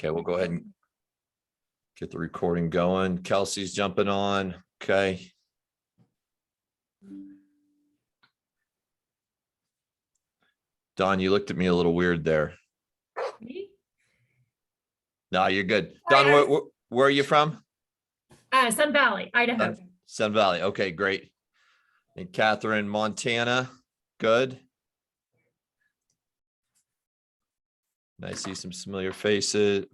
Okay, we'll go ahead and get the recording going. Kelsey's jumping on. Okay. Don, you looked at me a little weird there. Me? No, you're good. Don, where are you from? Sun Valley, Idaho. Sun Valley. Okay, great. And Catherine, Montana. Good. I see some familiar faces.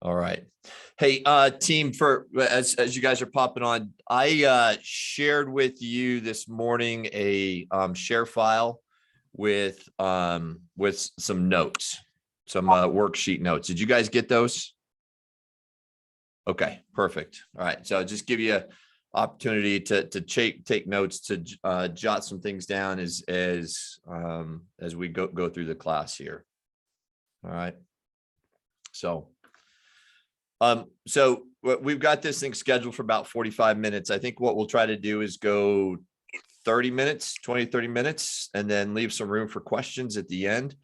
All right. Hey, team, as you guys are popping on, I shared with you this morning a share file with some notes, some worksheet notes. Did you guys get those? Okay, perfect. All right. So I'll just give you an opportunity to take notes, to jot some things down as we go through the class here. All right. So we've got this thing scheduled for about 45 minutes. I think what we'll try to do is go 30 minutes, 30 minutes, and then leave some room for questions at the end.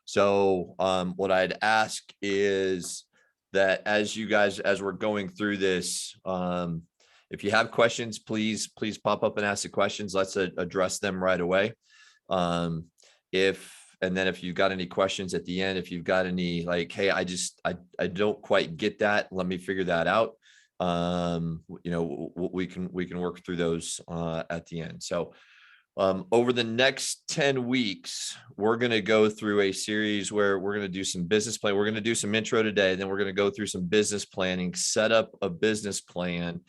So what I'd ask is that as we're going through this, if you have questions, please pop up and ask the questions. Let's address them right away. And then if you've got any questions at the end, if you've got any like, hey, I don't quite get that, let me figure that out. We can work through those at the end. So over the next 10 weeks, we're going to go through a series where we're going to do some business plan. We're going to do some intro today. Then we're going to go through some business planning, set up a business plan.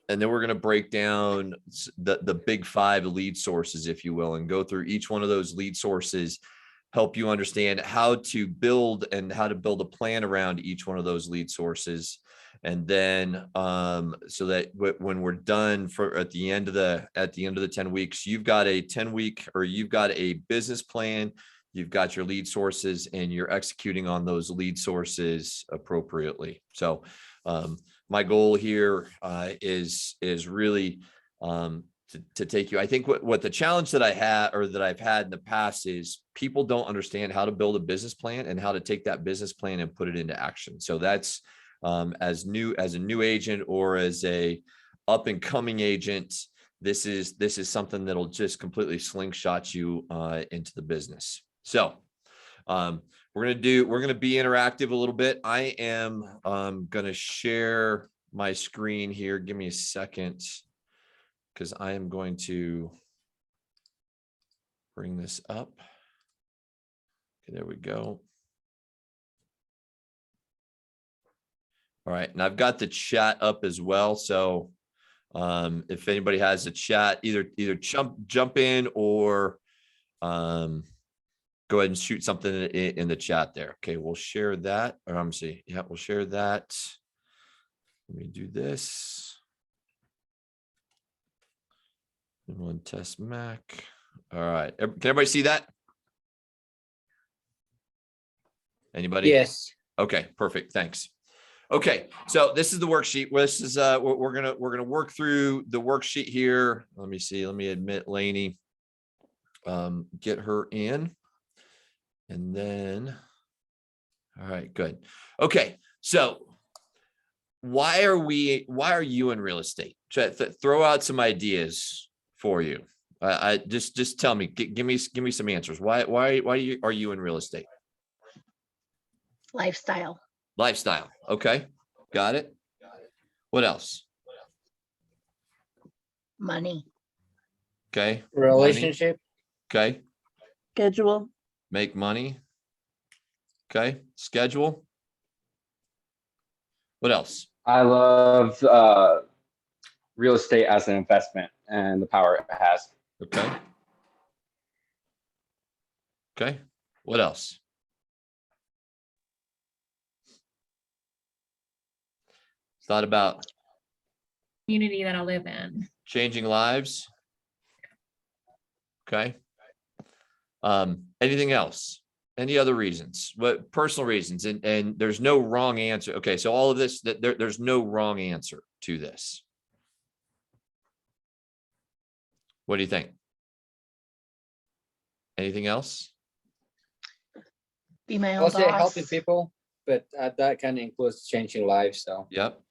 And then we're going to break down the big 5 lead sources, if you will, and go through each one of those lead sources, help you understand how to build a plan around each one of those lead sources. And then so that when we're done at the end of the 10 weeks, you've got a 10-week, or you've got a business plan, you've got your lead sources, and you're executing on those lead sources appropriately. So my goal here is really to take you. I think what the challenge that I had, or that I've had in the past, is people don't understand how to build a business plan and how to take that business plan and put it into action. So that's as a new agent or as a up and coming agent, this is something that'll just completely slingshot you into the business. So we're going to be interactive a little bit. I am going to share my screen here. Give me a second, because I am going to bring this up. Okay, there we go. All right, and I've got the chat up as well. So if anybody has a chat, either jump in or go ahead and shoot something in the chat there. Okay, we'll share that. Or I'm see. Yeah, we'll share that. Let me do this. One test Mac. All right. Can everybody see that? Anybody? Yes. Okay, perfect. Thanks. Okay, so this is the worksheet. This is we're gonna work through the worksheet here. Let me see. Let me admit Lainey. Get her in. And then, all right, good. Okay, so why are you in real estate? Throw out some ideas for you. Just tell me, give me some answers. Why are you in real estate? Lifestyle. Okay, got it. What else? Money. Okay. Relationship. Money. Okay. Schedule. Make money. Okay. Schedule. What else? I love real estate as an investment and the power it has. Okay. Okay. What else? Thought about Community that I live in. changing lives. Okay. Anything else? Any other reasons? What personal reasons? And there's no wrong answer. Okay, so all of this, there's no wrong answer to this. What do you think? Anything else? Be my I'll own say helping boss. people, but that kind of includes changing lives. So Yep.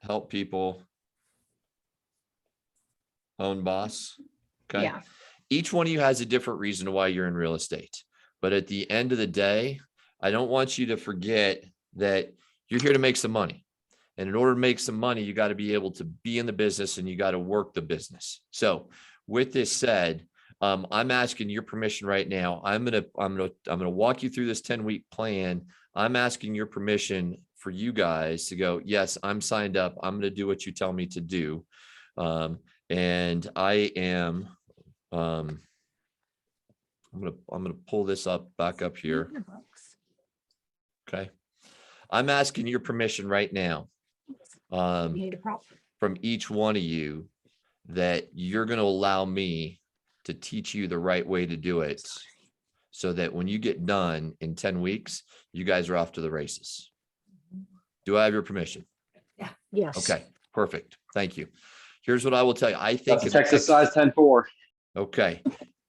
Help people. Own boss. Okay. Yeah. Each one of you has a different reason why you're in real estate. But at the end of the day, I don't want you to forget that you're here to make some money. And in order to make some money, you got to be able to be in the business and you got to work the business. So with this said, I'm asking your permission right now. I'm gonna walk you through this 10-week plan. I'm asking your permission for you guys to go, yes, I'm signed up. I'm going to do what you tell me to do. And I am, I'm gonna pull this back up here. Okay. I'm asking your permission right now, You need a prop. from each one of you, that you're going to allow me to teach you the right way to do it, so that when you get done in 10 weeks, you guys are off to the races. Do I have your permission? Yes. Okay, perfect. Thank you. Here's what I will tell you. I think that's a Texas size 10-4. okay.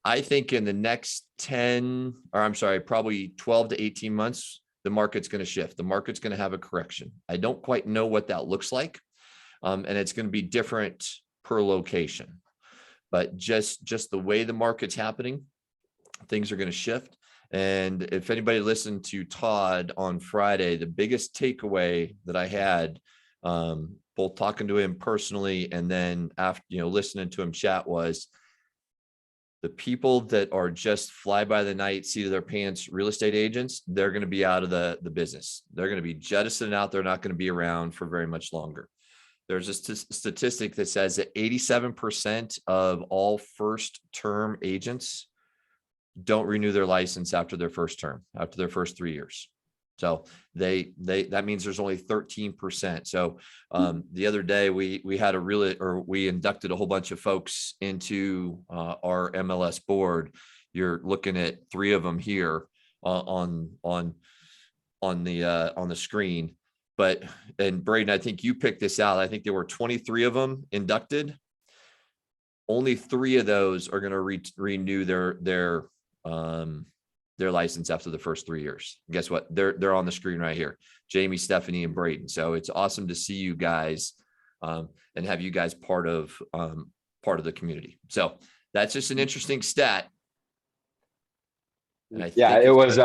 I think in the next 10, or I'm sorry, probably 12 to 18 months, the market's going to shift. The market's going to have a correction. I don't quite know what that looks like. And it's going to be different per location, but just the way the market's happening, things are going to shift. And if anybody listened to Todd on Friday, the biggest takeaway that I had, both talking to him personally and then after, listening to him chat, was the people that are just fly by the night, seat of their pants real estate agents, they're going to be out of the business. They're going to be jettisoned out. They're not going to be around for very much longer. There's a statistic that says that 87% of all first term agents don't renew their license after their first term, after their first 3 years. So that means there's only 13%. So the other day we had we inducted a whole bunch of folks into our MLS board. You're looking at 3 of them here on the screen. And Braden, I think you picked this out. I think there were 23 of them inducted. Only 3 of those are going to renew their license after the first 3 years. Guess what? They're on the screen right here. Jamie, Stephanie, and Braden. So it's awesome to see you guys and have you guys part of the community. So that's just an interesting stat. And It was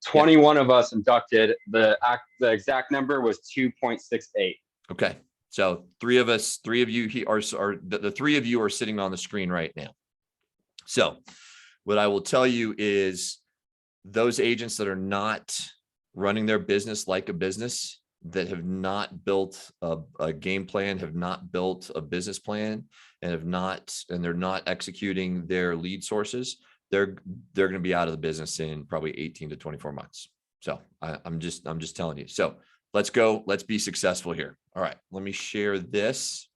21 of us inducted. The exact number was 2.68. Okay. So 3 of you are the 3 of you are sitting on the screen right now. So what I will tell you is, those agents that are not running their business like a business, that have not built a game plan, have not built a business plan, and they're not executing their lead sources, they're going to be out of the business in probably 18 to 24 months. So I'm just telling you. So let's go. Let's be successful here. All right. Let me share this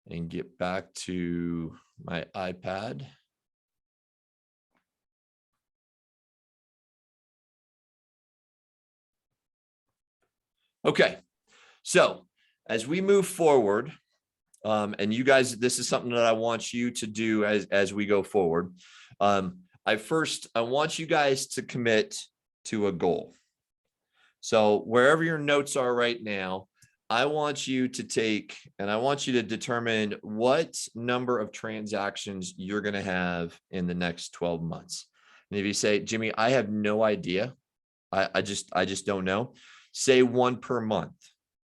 and get back to my iPad. Okay. So as we move forward, and you guys, this is something that I want you to do as we go forward. I want you guys to commit to a goal. So wherever your notes are right now, I want you to determine what number of transactions you're going to have in the next 12 months. And if you say, Jimmy, I have no idea, I just don't know, say 1 per month.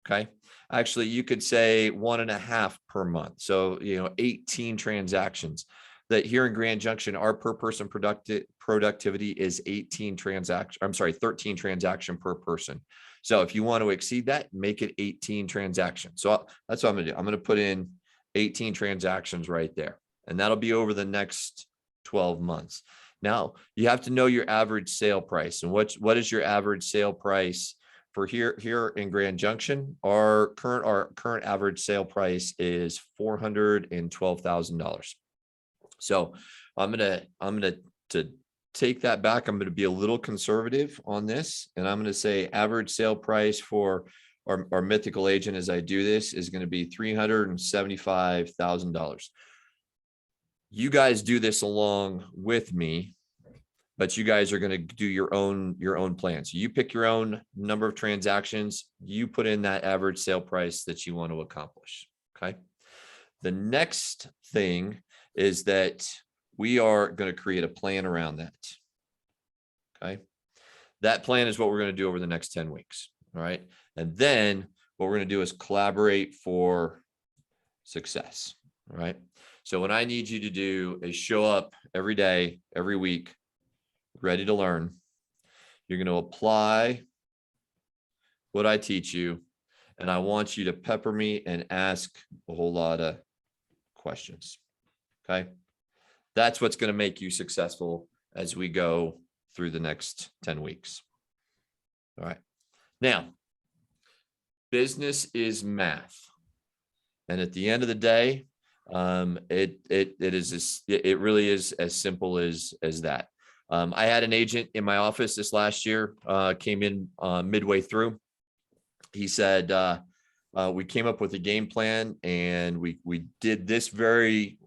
Okay. Actually, you could say 1.5 per month. So, 18 transactions. That here in Grand Junction, our per person productivity is 13 transaction per person. So if you want to exceed that, make it 18 transactions. So that's what I'm going to do. I'm going to put in 18 transactions right there, and that'll be over the next 12 months. Now you have to know your average sale price, and what is your average sale price for here in Grand Junction? Our current average sale price is $412,000. So I'm gonna to take that back. I'm going to be a little conservative on this, and I'm going to say average sale price for our mythical agent as I do this is going to be $375,000. you guys do this along with me, but you guys are going to do your own plan. So you pick your own number of transactions, you put in that average sale price that you want to accomplish. Okay. The next thing is that we are going to create a plan around that. Okay. That plan is what we're going to do over the next 10 weeks. All right. And then what we're going to do is collaborate for success. All right. So what I need you to do is show up every day, every week, ready to learn. You're going to apply what I teach you, and I want you to pepper me and ask a whole lot of questions. Okay. That's what's going to make you successful as we go through the next 10 weeks. All right. Now, business is math. And at the end of the day, it really is as simple as that. I had an agent in my office this last year, came in midway through. He said, we came up with a game plan and we did this we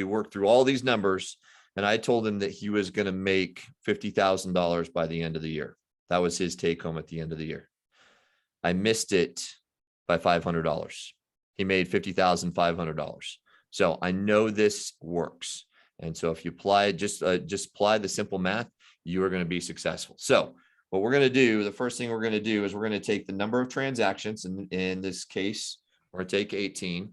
worked through all these numbers, and I told him that he was going to make $50,000 by the end of the year. That was his take home at the end of the year. I missed it by $500. He made $50,500. So I know this works. And so if you apply, just apply the simple math, you are going to be successful. So what we're going to do, the first thing we're going to do is we're going to take the number of transactions. And in this case, we're going to take 18,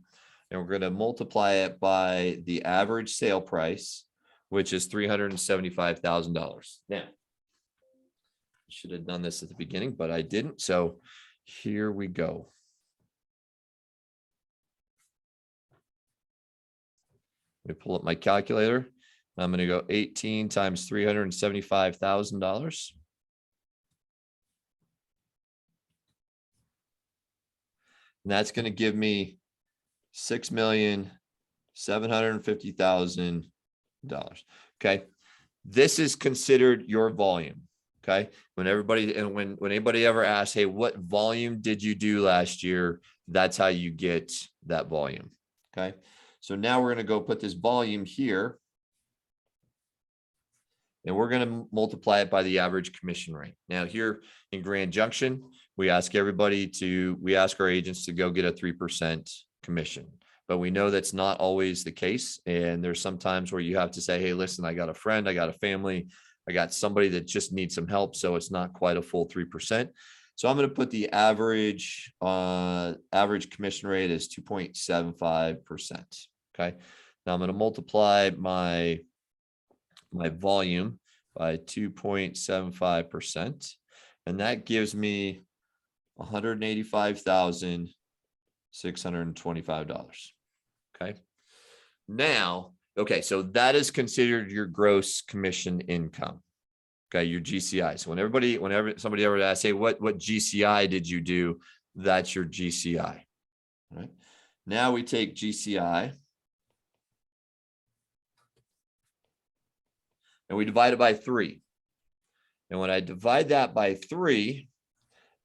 and we're going to multiply it by the average sale price, which is $375,000. Now, I should have done this at the beginning, but I didn't. So here we go. Let me pull up my calculator. I'm going to go 18 times $375,000. And that's going to give me $6,750,000. Okay. This is considered your volume. Okay. When anybody ever asks, hey, what volume did you do last year? That's how you get that volume. Okay. So now we're going to go put this volume here, and we're going to multiply it by the average commission rate. Now here in Grand Junction, we ask our agents to go get a 3% commission, but we know that's not always the case. And there's some times where you have to say, hey, listen, I got a friend, I got a family, I got somebody that just needs some help. So it's not quite a full 3%. So I'm going to put the average commission rate as 2.75%. Okay. Now I'm going to multiply my volume by 2.75%. And that gives me $185,625. Okay. Now, okay. So that is considered your gross commission income. Okay. Your GCI. So whenever somebody ever asks, hey, what GCI did you do? That's your GCI. All right. Now we take GCI and we divide it by 3. And when I divide that by 3,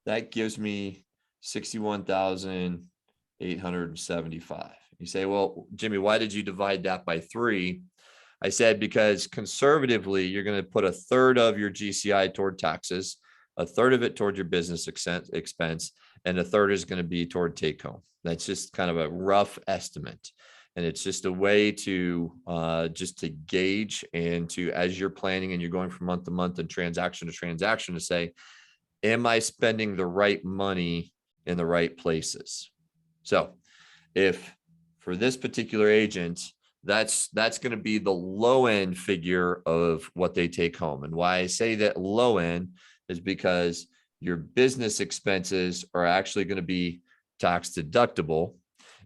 that gives me 61,875. You say, well, Jimmy, why did you divide that by 3? I said, because conservatively, you're going to put a third of your GCI toward taxes, a third of it toward your business expense, and a third is going to be toward take home. That's just kind of a rough estimate. And it's just a way to just to gauge and to, as you're planning and you're going from month to month and transaction to transaction, to say, am I spending the right money in the right places? So if for this particular agent, that's going to be the low end figure of what they take home. And why I say that low end is because your business expenses are actually going to be tax deductible,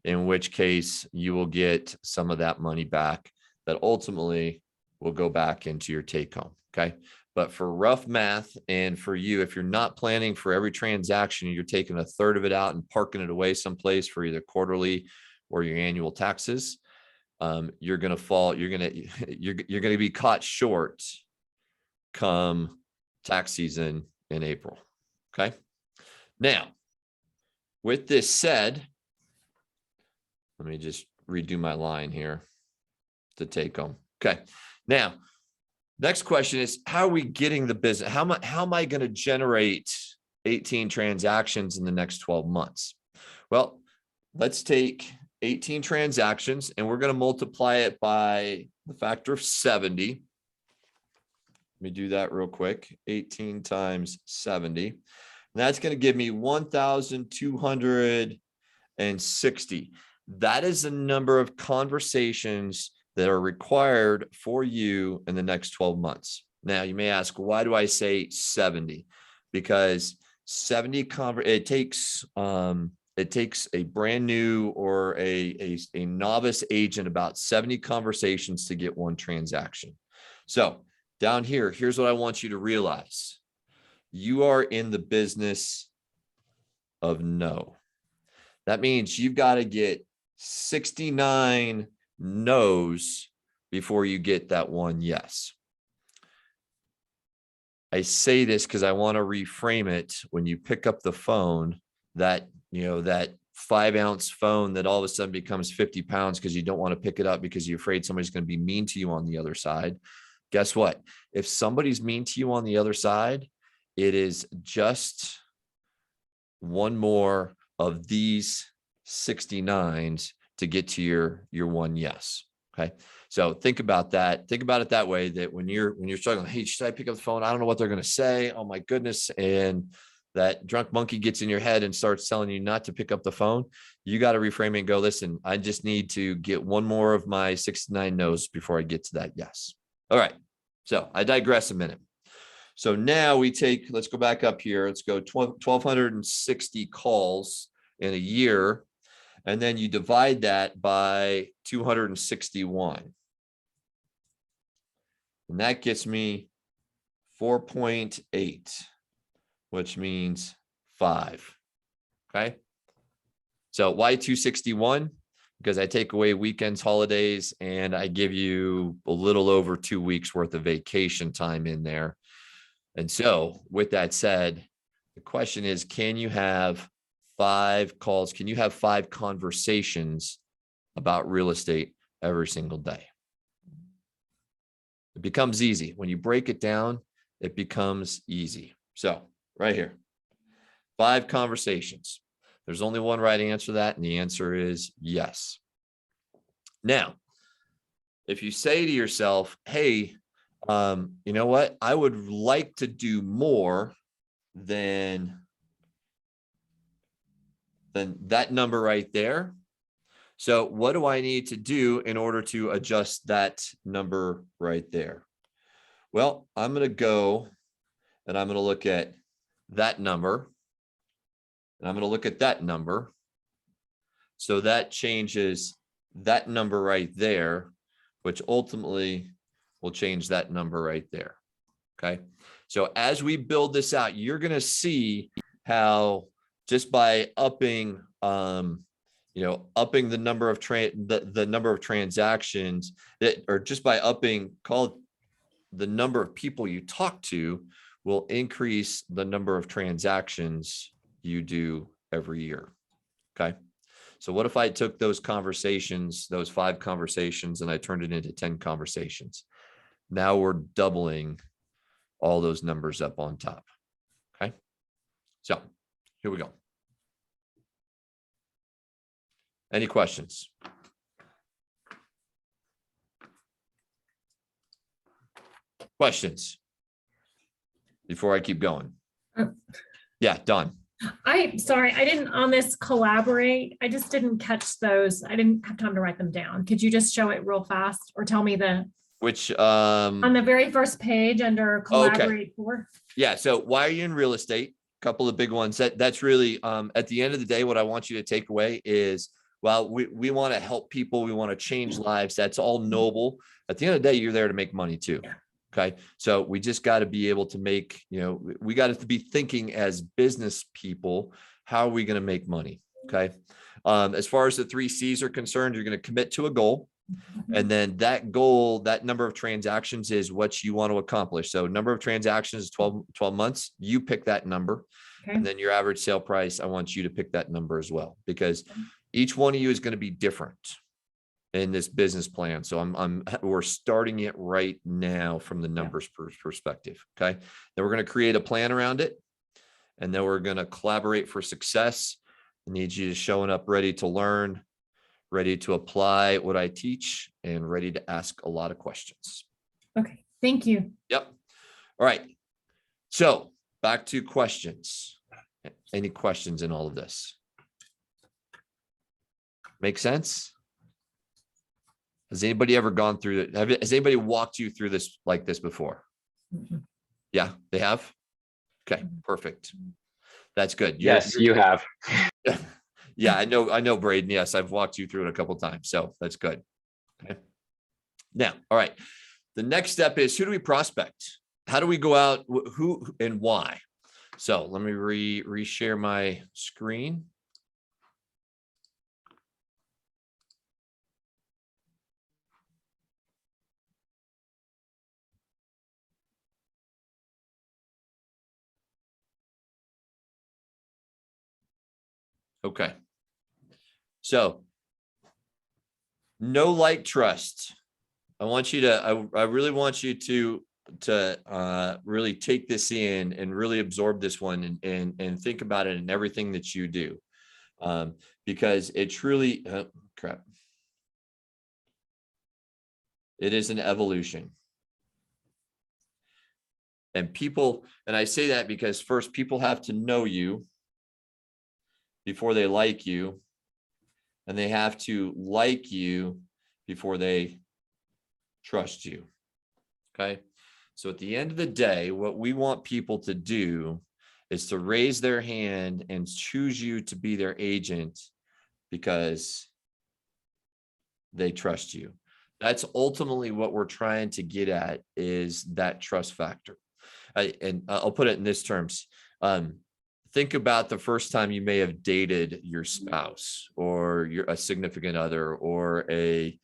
in which case you will get some of that money back that ultimately will go back into your take home. Okay. But for rough math, and for you, if you're not planning for every transaction, you're taking a third of it out and parking it away someplace for either quarterly or your annual taxes, you're going to be caught short come tax season in April. Okay. Now, with this said, let me just redo my line here. to take home. Okay. Now, next question is, how are we getting the business? How am I going to generate 18 transactions in the next 12 months? Well, let's take 18 transactions and we're going to multiply it by the factor of 70. Let me do that real quick. 18 times 70. And that's going to give me 1,260. That is the number of conversations that are required for you in the next 12 months. Now, you may ask, why do I say 70? Because 70 it takes a brand new or a novice agent about 70 conversations to get one transaction. So down here, here's what I want you to realize. You are in the business of no. That means you've got to get 69 no's before you get that one yes. I say this because I want to reframe it when you pick up the phone, that 5-ounce phone that all of a sudden becomes 50 pounds because you don't want to pick it up because you're afraid somebody's going to be mean to you on the other side. Guess what? If somebody's mean to you on the other side, it is just one more of these 69s to get to your one yes. Okay. So think about that. Think about it that way, that when you're struggling, hey, should I pick up the phone? I don't know what they're going to say. Oh my goodness. And that drunk monkey gets in your head and starts telling you not to pick up the phone. You got to reframe it and go, listen, I just need to get one more of my 69 no's before I get to that yes. All right. So I digress a minute. So now let's go back up here. Let's go 1,260 calls in a year. And then you divide that by 261. And that gets me 4.8, which means 5. Okay. So why 261? Because I take away weekends, holidays, and I give you a little over 2 weeks worth of vacation time in there. And so with that said, the question is, can you have 5 calls? Can you have 5 conversations about real estate every single day? It becomes easy. When you break it down, it becomes easy. So right here, 5 conversations. There's only one right answer to that, and the answer is yes. Now, if you say to yourself, hey, you know what? I would like to do more than that number right there. So what do I need to do in order to adjust that number right there? Well, I'm going to go and I'm going to look at that number. And I'm going to look at that number. So that changes that number right there, which ultimately will change that number right there. Okay. So as we build this out, you're going to see how just by upping, upping the number of the number of transactions that, or just by upping, call it the number of people you talk to, will increase the number of transactions you do every year. Okay. So what if I took those conversations, those 5 conversations, and I turned it into 10 conversations? Now we're doubling all those numbers up on top. Okay. So here we go. Any questions? Questions before I keep going? Yeah, Dawn. Sorry, I didn't on this collaborate. I just didn't catch those. I didn't have time to write them down. Could you just show it real fast or tell me Which on the very first page under collaborate for? Yeah. So why are you in real estate? A couple of big ones. That's really at the end of the day, what I want you to take away is, well, we want to help people. We want to change lives. That's all noble. At the end of the day, you're there to make money too. Yeah. Okay. So we just got to be able to make, we got to be thinking as business people, how are we going to make money? Okay. As far as the 3 C's are concerned, you're going to commit to a goal. And then that goal, that number of transactions is what you want to accomplish. So number of transactions is 12 months. You pick that number. Okay. And then your average sale price, I want you to pick that number as well, because each one of you is going to be different. in this business plan. So we're starting it right now from the numbers perspective. Okay. Then we're going to create a plan around it. And then we're going to collaborate for success. I need you showing up ready to learn, ready to apply what I teach, and ready to ask a lot of questions. Okay, thank you. Yep. All right. So back to questions. Any questions in all of this? Make sense? Has anybody ever gone through it? Has anybody walked you through this like this before? Mhm. Yeah, they have. Okay, perfect. That's good. Yes, you have. Yeah, I know, Braden. Yes, I've walked you through it a couple of times. So that's good. Okay. Now, all right. The next step is, who do we prospect? How do we go out? Who and why? So let me reshare my screen. Okay. So know, like, trust. I want you to, I really want you to really take this in and really absorb this one and think about it in everything that you do. Because it truly, crap. It is an evolution. And people, and I say that because first, people have to know you before they like you, and they have to like you before they trust you. Okay. So at the end of the day, what we want people to do is to raise their hand and choose you to be their agent because they trust you. That's ultimately what we're trying to get at, is that trust factor. And I'll put it in this terms. Think about the first time you may have dated your spouse or a significant other or a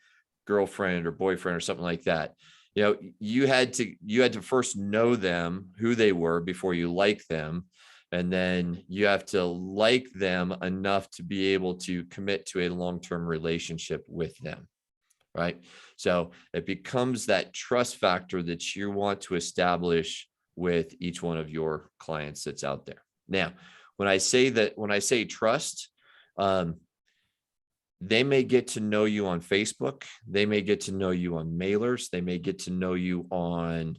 girlfriend or boyfriend or something like that. You know, you had to first know them, who they were, before you like them. And then you have to like them enough to be able to commit to a long-term relationship with them. Right. So it becomes that trust factor that you want to establish with each one of your clients that's out there. Now, when I say trust, they may get to know you on Facebook. They may get to know you on mailers. They may get to know you on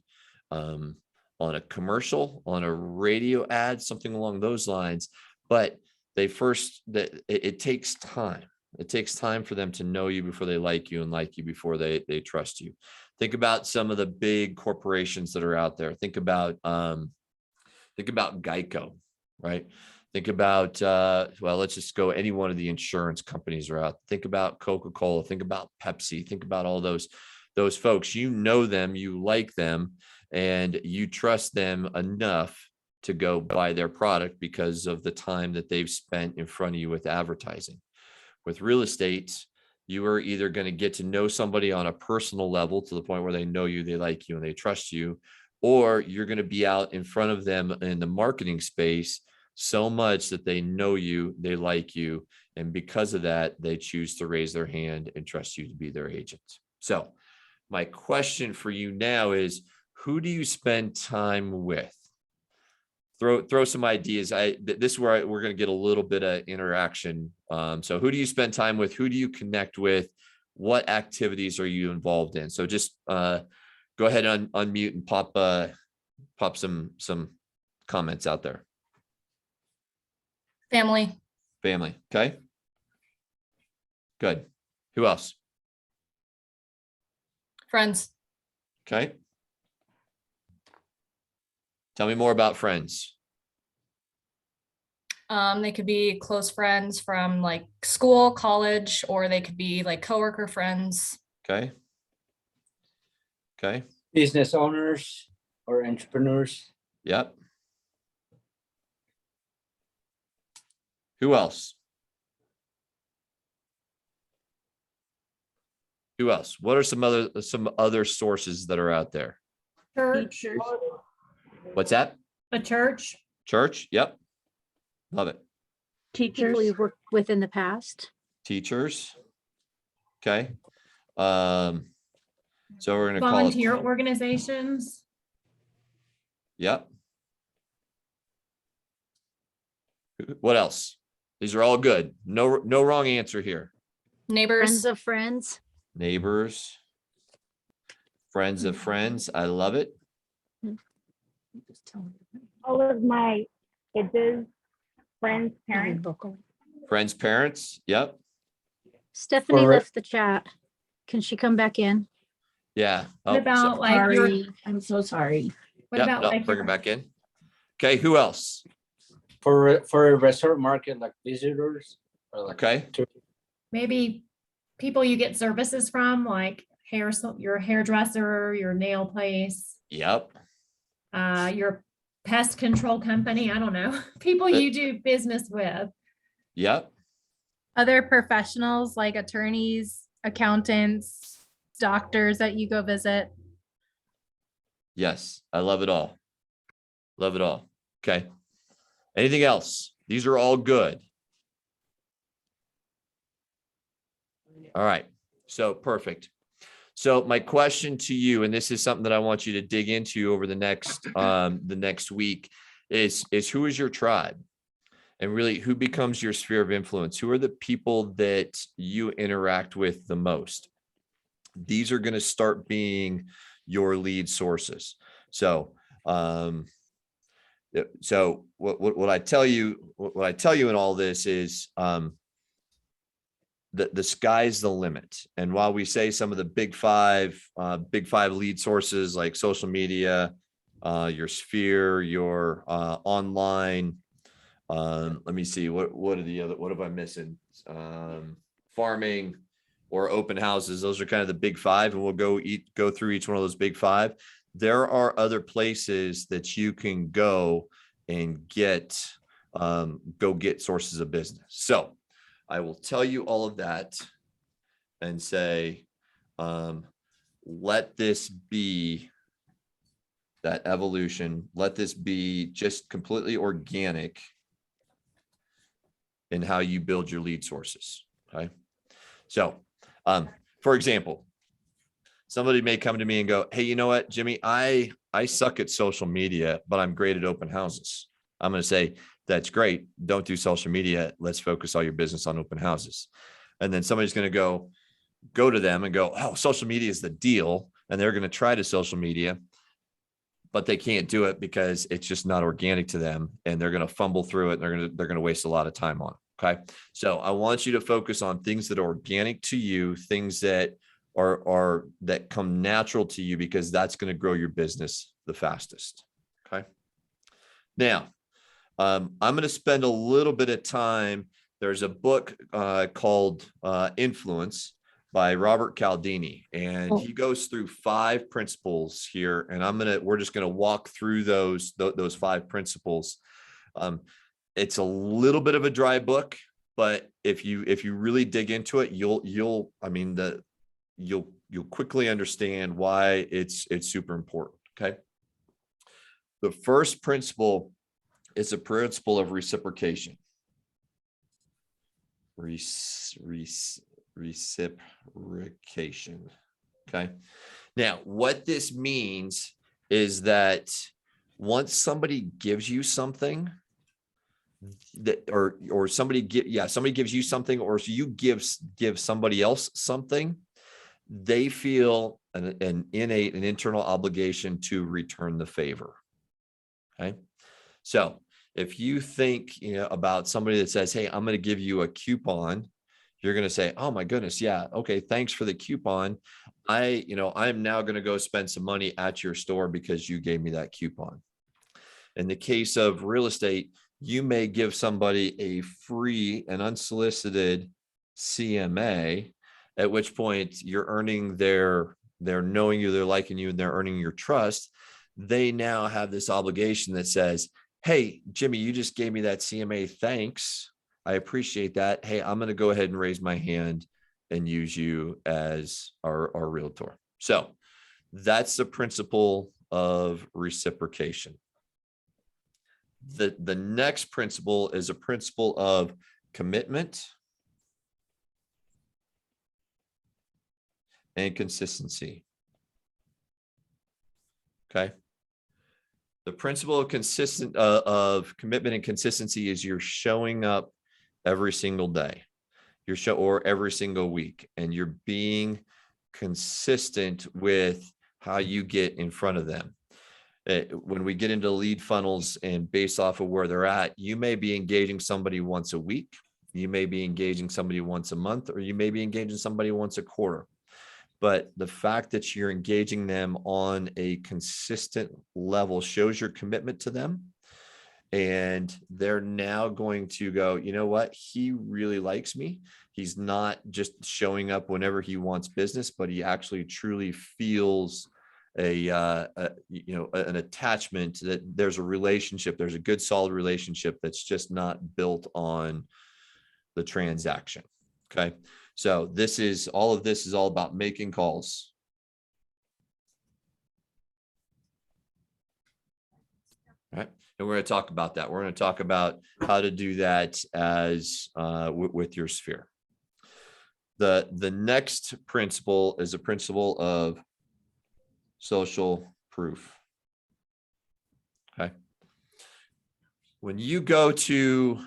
a commercial, on a radio ad, something along those lines. But it takes time. It takes time for them to know you before they like you, and like you before they trust you. Think about some of the big corporations that are out there. Think about Geico, right? Think about, well, let's just go, any one of the insurance companies are out. Think about Coca-Cola, think about Pepsi, think about all those folks. You know them, you like them, and you trust them enough to go buy their product because of the time that they've spent in front of you with advertising. With real estate, you are either going to get to know somebody on a personal level to the point where they know you, they like you, and they trust you, or you're going to be out in front of them in the marketing space so much that they know you, they like you, and because of that, they choose to raise their hand and trust you to be their agent. So my question for you now is, who do you spend time with? Throw some ideas. This is where we're going to get a little bit of interaction. So who do you spend time with? Who do you connect with? What activities are you involved in? So just go ahead and unmute and pop some comments out there. Family. Okay. Good. Who else? Friends. Okay. Tell me more about friends. They could be close friends from like school, college, or they could be like coworker friends. Okay. Okay. Business owners or entrepreneurs. Yep. Who else? Who else? What are some other sources that are out there? Church, Teachers. What's that? a church. Church? Yep. Love it. Teachers. People you've worked with in the past. Teachers. Okay. So we're gonna call it. Volunteer organizations. Yep. What else? These are all good. No wrong answer here. Neighbors. Friends of friends. Neighbors. Friends of friends. I love it. All of my kids' friends' parents. Friends, parents. Yep. Stephanie For- left the chat. Can she come back in? Yeah. What Oh, about so- like your, Sorry, I'm so sorry. what yep, about no, like bring your- her back in. Okay. Who else? For a resort market, like visitors or like Okay. maybe people you get services from, like your hairdresser, your nail place, Yep. your pest control company, I don't know, people you do business with. Yep. Other professionals like attorneys, accountants, doctors that you go visit. Yes. I love it all. Love it all. Okay. Anything else? These are all good. All right. So perfect. So my question to you, and this is something that I want you to dig into over the next week, is who is your tribe? And really, who becomes your sphere of influence? Who are the people that you interact with the most? These are going to start being your lead sources. So, so what I tell you, in all this is, the sky's the limit. And while we say some of the big five lead sources like social media, your sphere, your online, let me see, what are the other, what am I missing? Farming or open houses. Those are kind of the big five, and we'll go through each one of those big five. There are other places that you can go and get sources of business. So I will tell you all of that and say, let this be that evolution. Let this be just completely organic in how you build your lead sources. Okay. So, for example, somebody may come to me and go, hey, you know what, Jimmy, I suck at social media, but I'm great at open houses. I'm going to say, that's great. Don't do social media. Let's focus all your business on open houses. And then somebody's going to go to them and go, oh, social media is the deal. And they're going to try to social media, but they can't do it because it's just not organic to them. And they're going to fumble through it. And they're going to waste a lot of time on it. Okay. So I want you to focus on things that are organic to you, things that are that come natural to you, because that's going to grow your business the fastest. Okay. Now, I'm going to spend a little bit of time. There's a book called Influence by Robert Galdini, and he goes through 5 principles here. And we're just going to walk through those 5 principles. It's a little bit of a dry book, but if you really dig into it, you'll quickly understand why it's super important. Okay. The first principle is a principle of reciprocation. Reciprocation. Okay. Now, what this means is that once somebody gives you something, or somebody gives you something, or you give somebody else something, they feel an innate and internal obligation to return the favor. Okay. So if you think about somebody that says, hey, I'm going to give you a coupon, you're going to say, oh my goodness, yeah, okay, thanks for the coupon. I'm now going to go spend some money at your store because you gave me that coupon. In the case of real estate, you may give somebody a free and unsolicited CMA, at which point you're earning they're knowing you, they're liking you, and they're earning your trust. They now have this obligation that says, hey, Jimmy, you just gave me that CMA. Thanks. I appreciate that. Hey, I'm going to go ahead and raise my hand and use you as our realtor. So that's the principle of reciprocation. The next principle is a principle of commitment and consistency. Okay. The principle of commitment and consistency is you're showing up every single day, or every single week, and you're being consistent with how you get in front of them. When we get into lead funnels and based off of where they're at, you may be engaging somebody once a week, you may be engaging somebody once a month, or you may be engaging somebody once a quarter. But the fact that you're engaging them on a consistent level shows your commitment to them. And they're now going to go, you know what? He really likes me. He's not just showing up whenever he wants business, but he actually truly feels an attachment, that there's a relationship, there's a good, solid relationship that's just not built on the transaction. Okay. So all of this is all about making calls. All right. And we're going to talk about that. We're going to talk about how to do that as with your sphere. The next principle is a principle of social proof. Okay. When you go to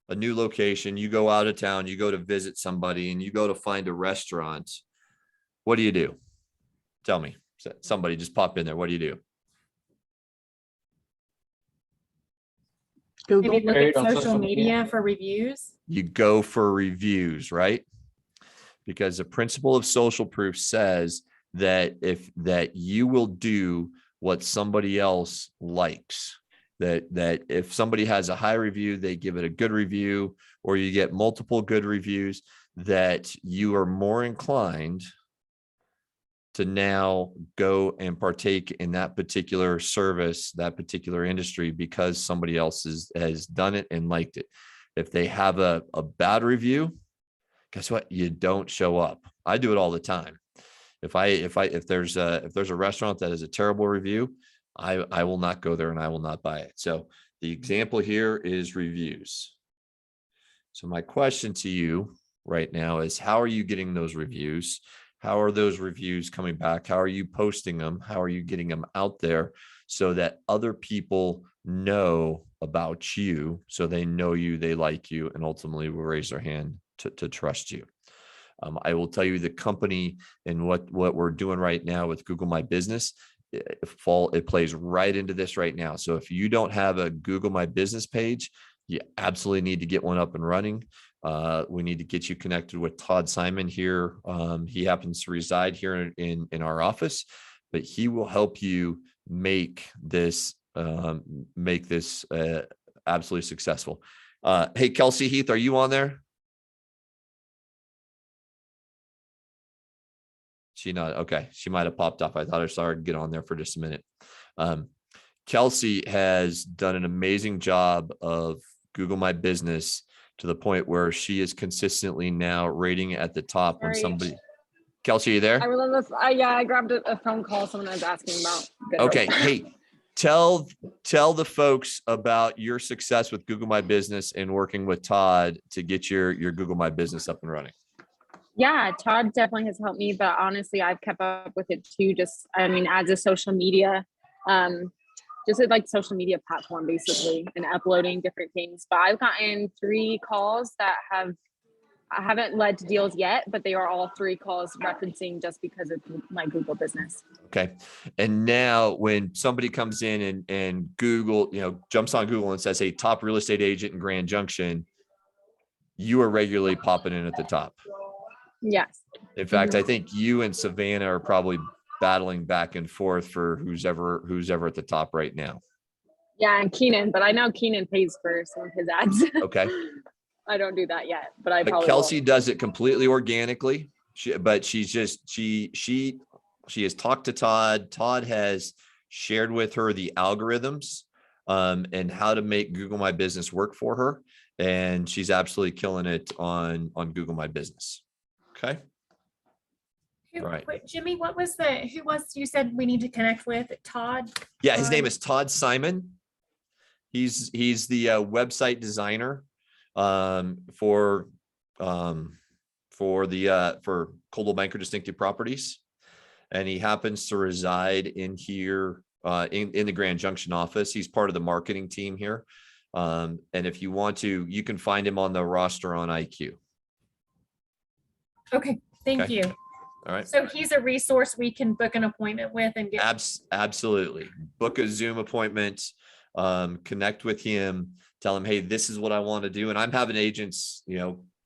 a new location, you go out of town, you go to visit somebody, and you go to find a restaurant, what do you do? Tell me. Somebody just pop in there. What do you do? Maybe look at On social media for reviews. You go for reviews, right? Because the principle of social proof says that you will do what somebody else likes. That if somebody has a high review, they give it a good review, or you get multiple good reviews, that you are more inclined to now go and partake in that particular service, that particular industry, because somebody else has done it and liked it. If they have a bad review, guess what? You don't show up. I do it all the time. If there's a restaurant that has a terrible review, I will not go there and I will not buy it. So the example here is reviews. So my question to you right now is, how are you getting those reviews? How are those reviews coming back? How are you posting them? How are you getting them out there so that other people know about you, so they know you, they like you, and ultimately will raise their hand to trust you? I will tell you, the company and what we're doing right now with Google My Business, it plays right into this right now. So if you don't have a Google My Business page, you absolutely need to get one up and running. We need to get you connected with Todd Simon here. He happens to reside here in our office, but he will help you make this absolutely successful. Hey, Kelsey Heath, are you on there? She not okay. She might have popped off. I thought I saw her get on there for just a minute. Kelsey has done an amazing job of Google My Business to the point where she is consistently now rating at the top when somebody. Kelsey, are you there? I was on this. I grabbed a phone call. Someone was asking about. Okay. Hey, tell the folks about your success with Google My Business and working with Todd to get your Google My Business up and running. Yeah, Todd definitely has helped me, but honestly, I've kept up with it too. As a social media, like social media platform basically, and uploading different things. But I've gotten 3 calls that I haven't led to deals yet, but they are all 3 calls referencing just because of my Google business. Okay. And now when somebody comes in and Google, jumps on Google and says, hey, top real estate agent in Grand Junction, you are regularly popping in at the top. Yes. In fact, I think you and Savannah are probably battling back and forth for who's ever at the top right now. Yeah, and Keenan, but I know Keenan pays for some of his ads. Okay. I don't do that yet, but Kelsey will. does it completely organically. She has talked to Todd. Todd has shared with her the algorithms and how to make Google My Business work for her. And she's absolutely killing it on Google My Business. Okay. Right. Jimmy, you said we need to connect with Todd? Yeah, his name is Todd Simon. He's the website designer for for Coldwell Banker Distinctive Properties. And he happens to reside in here in the Grand Junction office. He's part of the marketing team here. And if you want to, you can find him on the roster on IQ. Okay, thank Okay. you. All right. So he's a resource we can book an appointment with and get. Absolutely. Book a Zoom appointment, connect with him, tell him, hey, this is what I want to do. And I'm having agents,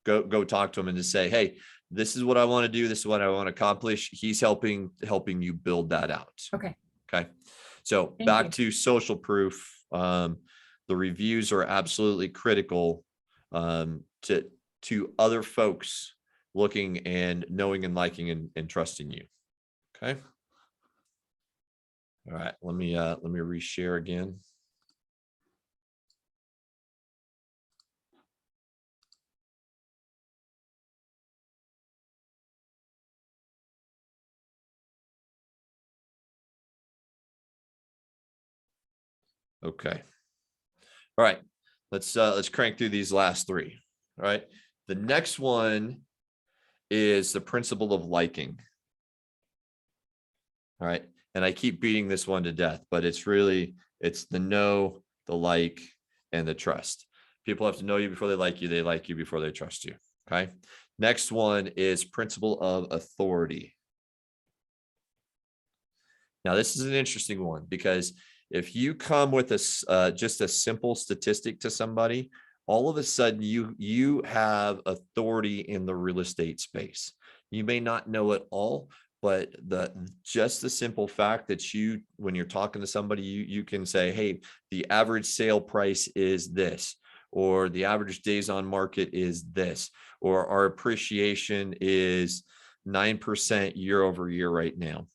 go talk to him and just say, hey, this is what I want to do. This is what I want to accomplish. He's helping you build that out. Okay. Okay. So Thank back you. to social proof. The reviews are absolutely critical to other folks looking and knowing and liking and trusting you. Okay. All right. Let me reshare again. Okay. All right. Let's crank through these last three. All right. The next one is the principle of liking. All right. And I keep beating this one to death, but it's the know, the like, and the trust. People have to know you before they like you before they trust you. Okay. Next one is principle of authority. Now, this is an interesting one because if you come with just a simple statistic to somebody, all of a sudden you have authority in the real estate space. You may not know it all, but just the simple fact that when you're talking to somebody, you can say, hey, the average sale price is this, or the average days on market is this, or our appreciation is 9% year over year right now.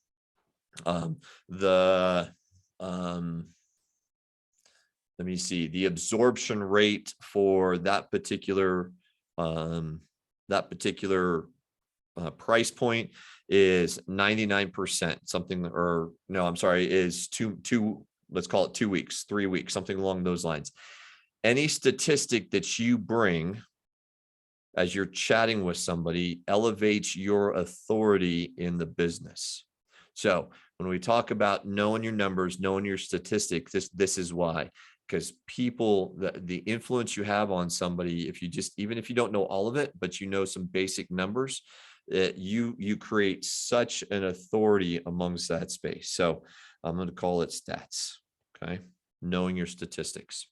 Let me see, the absorption rate for that particular price point is 99%, something, or no, I'm sorry, is two, let's call it 2 weeks, 3 weeks, something along those lines. Any statistic that you bring as you're chatting with somebody elevates your authority in the business. So when we talk about knowing your numbers, knowing your statistics, this is why, because people, the influence you have on somebody, even if you don't know all of it, but you know some basic numbers, you create such an authority amongst that space. So I'm going to call it stats. Okay. Knowing your statistics.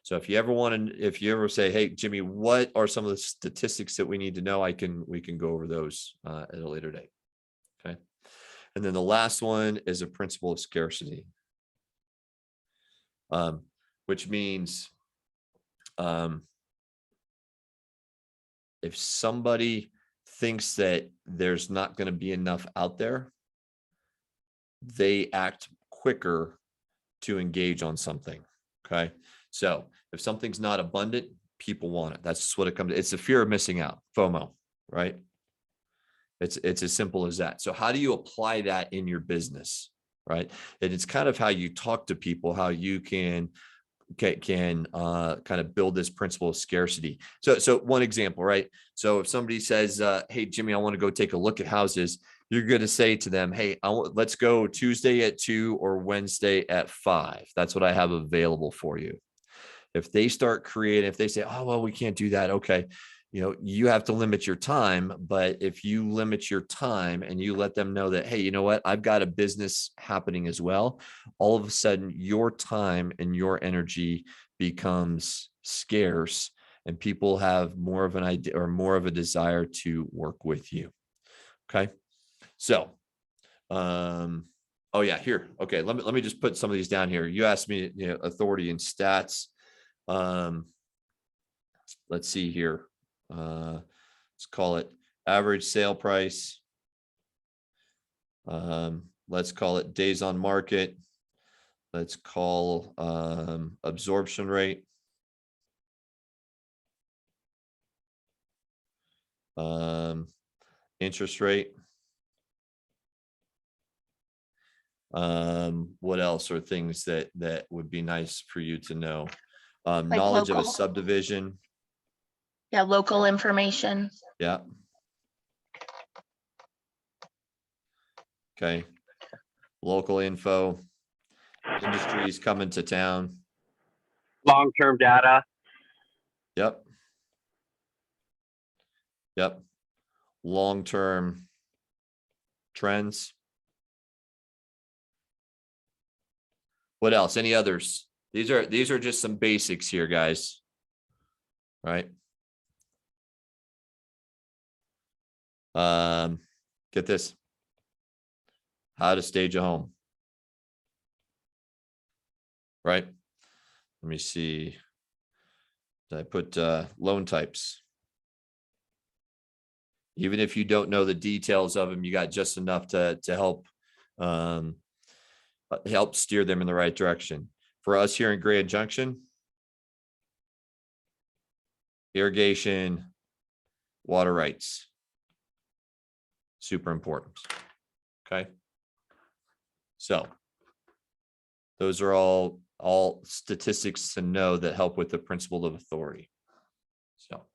So if you ever say, hey, Jimmy, what are some of the statistics that we need to know? We can go over those at a later date. Okay. And then the last one is a principle of scarcity, which means if somebody thinks that there's not going to be enough out there, they act quicker to engage on something. Okay. So if something's not abundant, people want it. That's just what it comes to. It's the fear of missing out, FOMO, right? It's as simple as that. So how do you apply that in your business, right? And it's kind of how you talk to people, how you can kind of build this principle of scarcity. So one example, right? So if somebody says, hey, Jimmy, I want to go take a look at houses, you're going to say to them, hey, let's go Tuesday at 2 or Wednesday at 5. That's what I have available for you. If they start creating, if they say, oh, well, we can't do that. Okay. You have to limit your time, but if you limit your time and you let them know that, hey, you know what, I've got a business happening as well, all of a sudden your time and your energy becomes scarce and people have more of an idea or more of a desire to work with you. Okay. So, oh yeah, here. Okay. Let me just put some of these down here. You asked me, authority and stats. Let's see here. Let's call it average sale price. Let's call it days on market. Let's call absorption rate. Interest rate. What else are things that would be nice for you to know? Knowledge of a local. subdivision. Yeah, local information. Yeah. Okay. Local info, industries coming to town. Long-term data. Yep. Yep. Long-term trends. What else? Any others? These are just some basics here, guys. Right. Get this. How to stage a home. Right. Let me see. Did I put loan types? Even if you don't know the details of them, you got just enough to help help steer them in the right direction. For us here in Grand Junction, irrigation, water rights, super important. Okay. So those are all statistics to know that help with the principle of authority. So,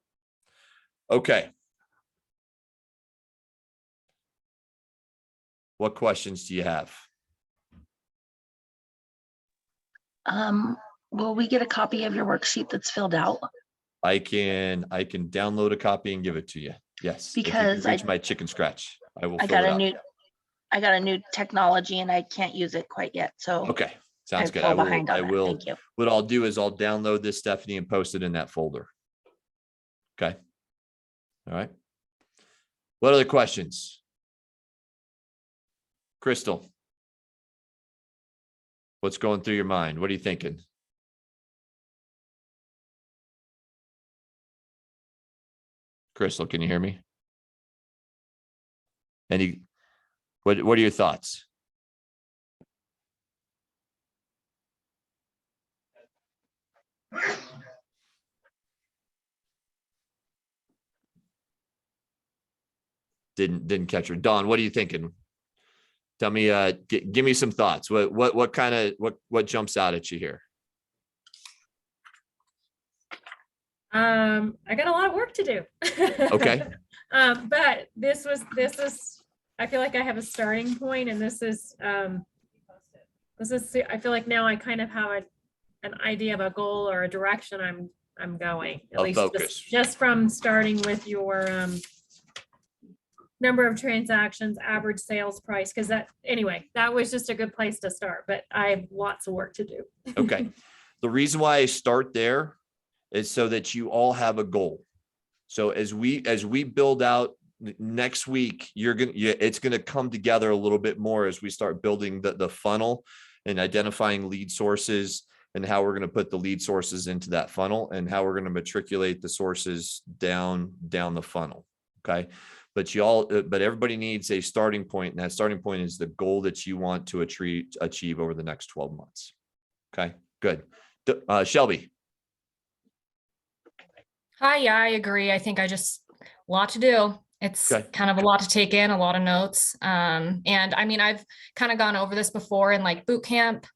okay. What questions do you have? Will we get a copy of your worksheet that's filled out? I can download a copy and give it to you. Yes. Because if you reach my chicken scratch, I will I fill got it a out. I got a new technology and I can't use it quite yet. So Okay. Sounds I good. fell behind on I that. will. Thank you. What I'll do is I'll download this, Stephanie, and post it in that folder. Okay. All right. What other questions? Crystal, what's going through your mind? What are you thinking? Crystal, can you hear me? What are your thoughts? Didn't catch her. Dawn, what are you thinking? Tell me, give me some thoughts. What jumps out at you here? I got a lot of work to do. Okay. But this is, I feel like I have a starting point, and this is, I feel like now I kind of have an idea of a goal or a direction I'm going, at A least focus. just from starting with your, number of transactions, average sales price, because that was just a good place to start, but I have lots of work to do. Okay. The reason why I start there is so that you all have a goal. So as we build out next week, it's going to come together a little bit more as we start building the funnel and identifying lead sources and how we're going to put the lead sources into that funnel and how we're going to matriculate the sources down the funnel. Okay. But everybody needs a starting point, and that starting point is the goal that you want to achieve over the next 12 months. Okay, good. Shelby. Hi, yeah, I agree. I think a lot to do. It's kind of a lot to take in, a lot of notes. And I mean, I've kind of gone over this before in like boot camp.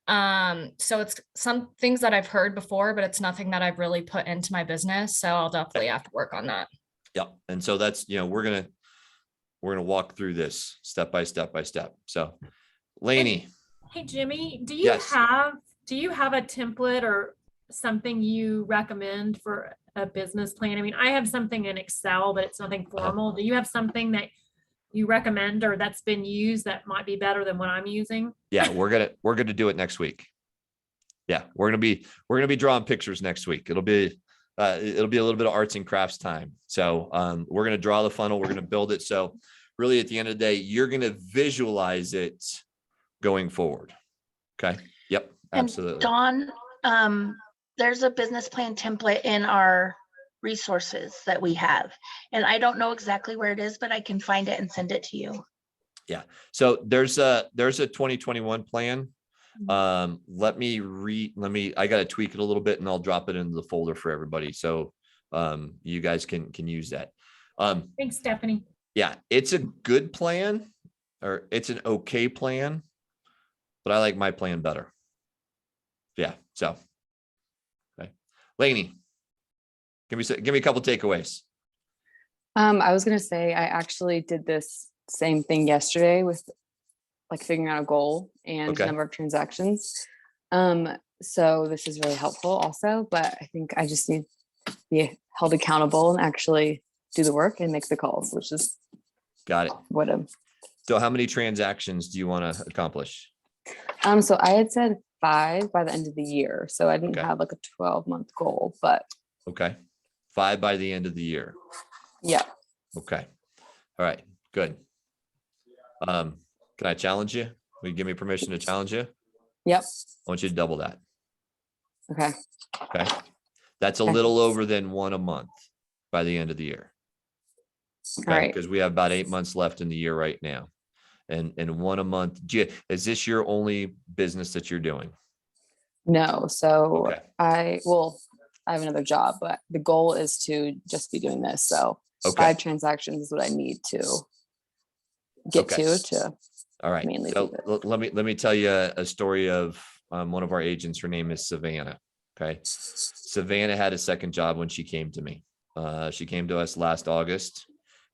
So it's some things that I've heard before, but it's nothing that I've really put into my business. So I'll definitely have to work on that. Yeah. And so that's, we're going to walk through this step by step. So Lainey. Hey, Jimmy, do you have a template or something you recommend for a business plan? I mean, I have something in Excel, but it's nothing formal. Do you have something that you recommend or that's been used that might be better than what I'm using? Yeah, we're going to do it next week. Yeah, we're going to be drawing pictures next week. It'll be a little bit of arts and crafts time. So we're going to draw the funnel. We're going to build it. So really at the end of the day, you're going to visualize it going forward. Okay. Yep. Absolutely. And Dawn, there's a business plan template in our resources that we have, and I don't know exactly where it is, but I can find it and send it to you. Yeah. So there's a 2021 plan. I got to tweak it a little bit and I'll drop it into the folder for everybody. So you guys can use that. Thanks, Stephanie. Yeah, it's a good plan, or it's an okay plan, but I like my plan better. Yeah. So, okay. Lainey, give me a couple takeaways. I was going to say, I actually did this same thing yesterday with like figuring out a goal and Okay. number of transactions. So this is really helpful also, but I think I just need to be held accountable and actually do the work and make the calls, which is Got it. what I'm. So how many transactions do you want to accomplish? So I had said 5 by the end of the year. So I didn't Okay. have like a 12-month goal, but Okay. 5 by the end of the year. yeah. Okay. All right. Good. Can I challenge you? Will you give me permission to challenge you? Yep. I want you to double that. Okay. Okay. That's a Okay. little over than 1 a month by the end of the year. All right. Because we have about 8 months left in the year right now. And 1 a month. Is this your only business that you're doing? No. So Okay. I have another job, but the goal is to just be doing this. So Okay. 5 transactions is what I need to get Okay. to All right. mainly So do this. let me tell you a story of one of our agents. Her name is Savannah. Okay. Savannah had a second job when she came to me. She came to us last August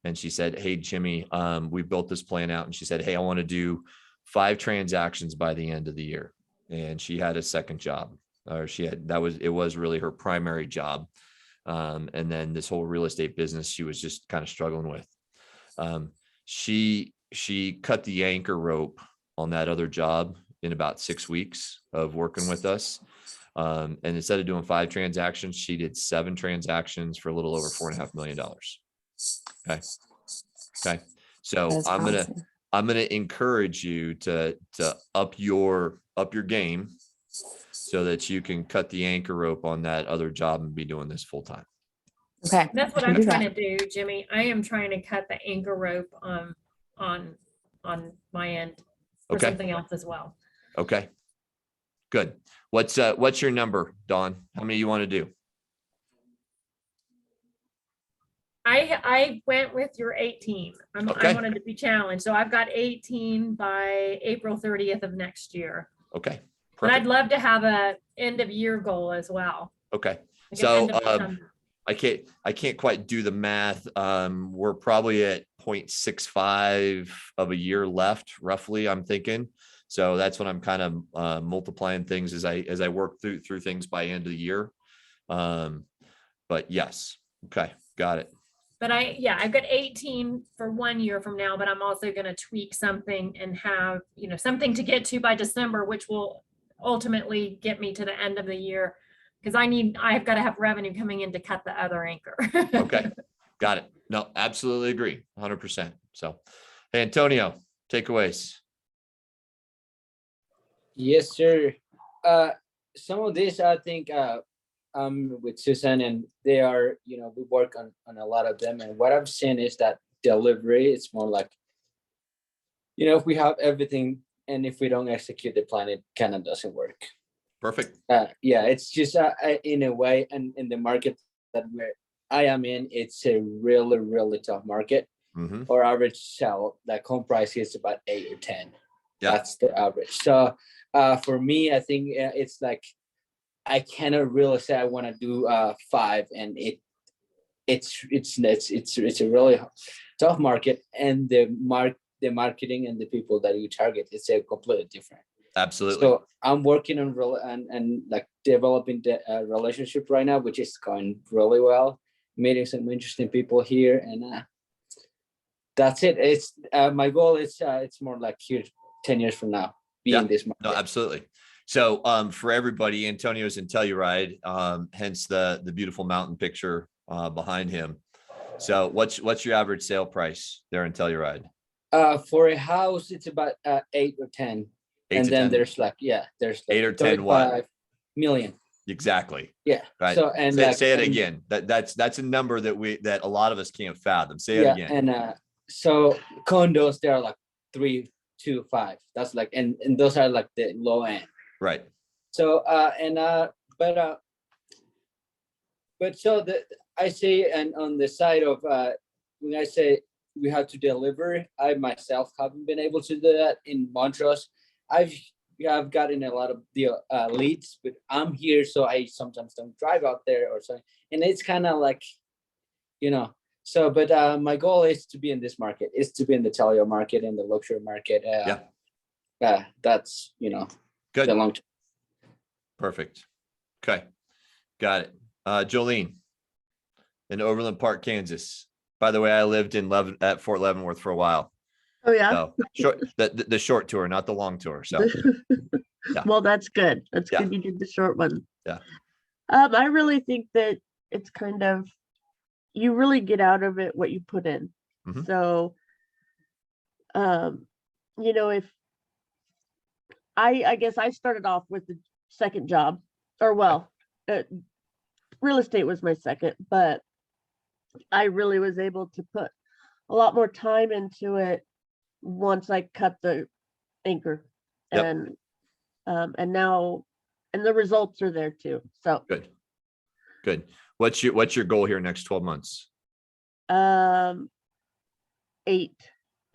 and she said, "Hey, Jimmy, we built this plan out." And she said, "Hey, I want to do 5 transactions by the end of the year." And she had a second job, or it was really her primary job. And then this whole real estate business, she was just kind of struggling with. She cut the anchor rope on that other job in about 6 weeks of working with us. And instead of doing 5 transactions, she did 7 transactions for a little over $4.5 million. Okay. Okay. So That is promising. I'm gonna encourage you to up your game so that you can cut the anchor rope on that other job and be doing this full time. Okay. That's what I can I'm do trying that. to do, Jimmy. I am trying to cut the anchor rope on my end for Okay. something else as well. Okay. Good. What's your number, Dawn? How many you want to do? I went with your 18. I Okay. wanted to be challenged. So I've got 18 by April 30th of next year. Okay. But I'd Perfect. love to have a end of year goal as well. Okay. Like an So end of December. I can't quite do the math. We're probably at 0.65 of a year left, roughly, I'm thinking. So that's what I'm kind of multiplying things as I work through things by end of the year. But yes. Okay. Got it. But I've got 18 for 1 year from now, but I'm also going to tweak something and have, something to get to by December, which will ultimately get me to the end of the year. Because I've got to have revenue coming in to cut the other anchor. Okay. Got it. No, absolutely agree. 100%. So, hey, Antonio, takeaways. Yes, sir. Some of this, I think, with Susan, and they are, we work on a lot of them. And what I've seen is that delivery, it's more like, if we have everything and if we don't execute the plan, it kind of doesn't work. Perfect. Yeah, it's just in a way, and in the market that I am in, it's a really, really tough market. Mm-hmm. Our average sell, like home price is about 8 or 10. Yeah. That's the average. So for me, I think it's like, I cannot really say I want to do 5, and it's a really tough market, and the marketing and the people that you target, it's a completely different. Absolutely. So I'm working on and like developing the relationship right now, which is going really well. Meeting some interesting people here, and that's it. It's my goal is it's more like here 10 years from now, be in this market. No, absolutely. So for everybody, Antonio's in Telluride, hence the beautiful mountain picture behind him. So what's your average sale price there in Telluride? For a house, it's about 8 or 10. 8 and to then 10. there's like 8 or 10 what? million. Exactly. Yeah. Right. So and say it again. That's a number that a lot of us can't fathom. Say it again. And so condos, they are like 3 to 5. That's like and those are like the low end. Right. So but so I say, and on the side of when I say we have to deliver, I myself haven't been able to do that in Montrose. I've gotten a lot of the leads, but I'm here, so I sometimes don't drive out there or something, and it's kind of like, So, but my goal is to be in this market, is to be in the Telio market and the luxury market. that's, Good. the long term. Perfect. Okay. Got it. Jolene in Overland Park, Kansas. By the way, I lived at Fort Leavenworth for a while. Oh yeah. So short, the short tour, not the long tour. So yeah. Well, that's good. That's good. You did the short one. Yeah. I really think that it's kind of, you really get out of it what you put in. Mhm. So, if I guess I started off with the second job, or real estate was my second, but I really was able to put a lot more time into it once I cut the anchor. Yep. And now, and the results are there too. So good. What's your goal here next 12 months? 8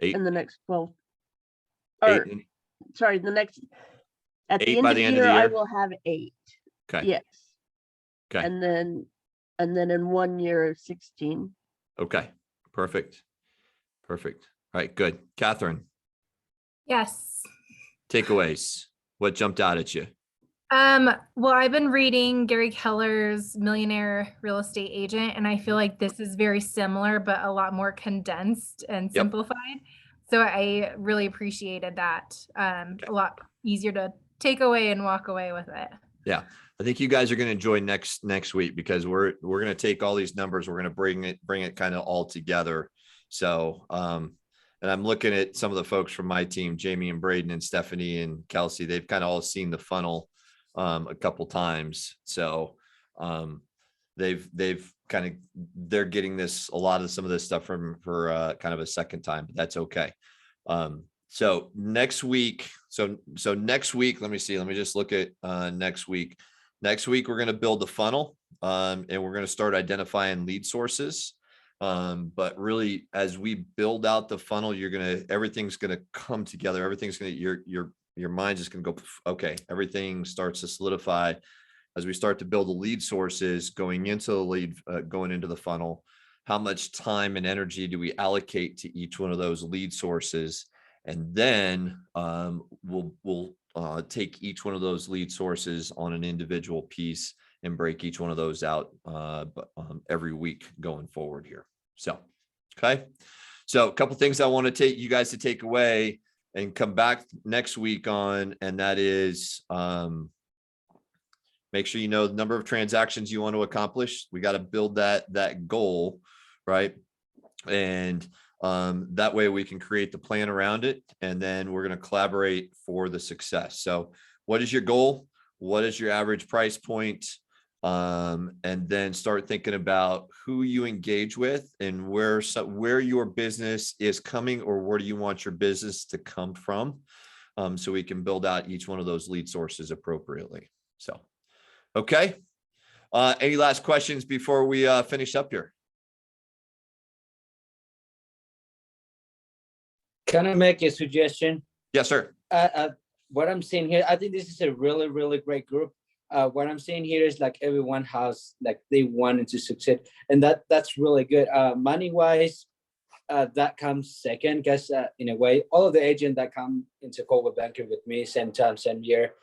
8 in the next 12. Or sorry, the next, at the end, by of the the end of the year, I year? will have 8. Okay. Yes. Okay. And then in 1 year, 16. Okay. Perfect. All right. Good. Catherine, Yes. takeaways. What jumped out at you? Well, I've been reading Gary Keller's Millionaire Real Estate Agent, and I feel like this is very similar, but a lot more condensed and simplified. So I really appreciated that. A lot easier to take away and walk away with it. Yeah. I think you guys are going to enjoy next week, because we're going to take all these numbers. We're going to bring it kind of all together. So, and I'm looking at some of the folks from my team, Jamie and Braden and Stephanie and Kelsey. They've kind of all seen the funnel a couple times. So they're getting some of this stuff for kind of a second time, but that's okay. So next week, next week, let me just look at next week. Next week, we're going to build the funnel and we're going to start identifying lead sources. But really, as we build out the funnel, everything's going to come together. Everything's going to, your mind's just going to go, okay, everything starts to solidify as we start to build the lead sources going into the funnel. How much time and energy do we allocate to each one of those lead sources? And then we'll take each one of those lead sources on an individual piece and break each one of those out every week going forward here. So, okay. So a couple things I want to you guys to take away and come back next week on, and that is make sure you know the number of transactions you want to accomplish. We got to build that goal, right? And that way we can create the plan around it, and then we're going to collaborate for the success. So what is your goal? What is your average price point? And then start thinking about who you engage with and where your business is coming, or where do you want your business to come from, so we can build out each one of those lead sources appropriately. So, okay. Any last questions before we finish up here? Can I make a suggestion? Yes, sir. What I'm seeing here, I think this is a really, really great group. What I'm seeing here is like everyone has, like, they wanted to succeed, and that's really good. Money wise, that comes second, because in a way, all of the agents that come into Coldwell Banker with me, same time, same year,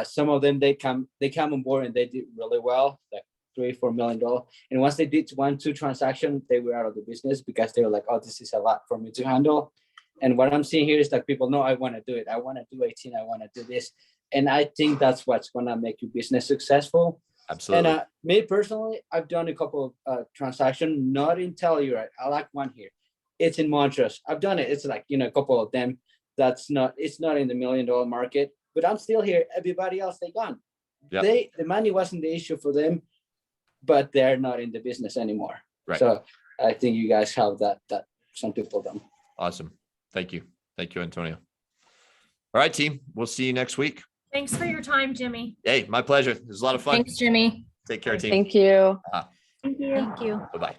some of them they come on board and they did really well, like $3-4 million. And once they did 1-2 transactions, they were out of the business because they were like, oh, this is a lot for me to handle. And what I'm seeing here is like people know I want to do it. I want to do 18. I want to do this. And I think that's what's going to make your business successful. Absolutely. And me personally, I've done a couple of transactions, not in Telluride. I like one here. It's in Montrose. I've done it. It's like, a couple of them. It's not in the $1 million market, but I'm still here. Everybody else, they gone. Yep. The money wasn't the issue for them, but they're not in the business anymore. Right. So I think you guys have that some people don't. Awesome. Thank you. Thank you, Antonio. All right, team. We'll see you next week. Thanks for your time, Jimmy. Hey, my pleasure. It was a lot of fun. Thanks, Jimmy. Take care, team. Thank you. Thank you. Bye-bye.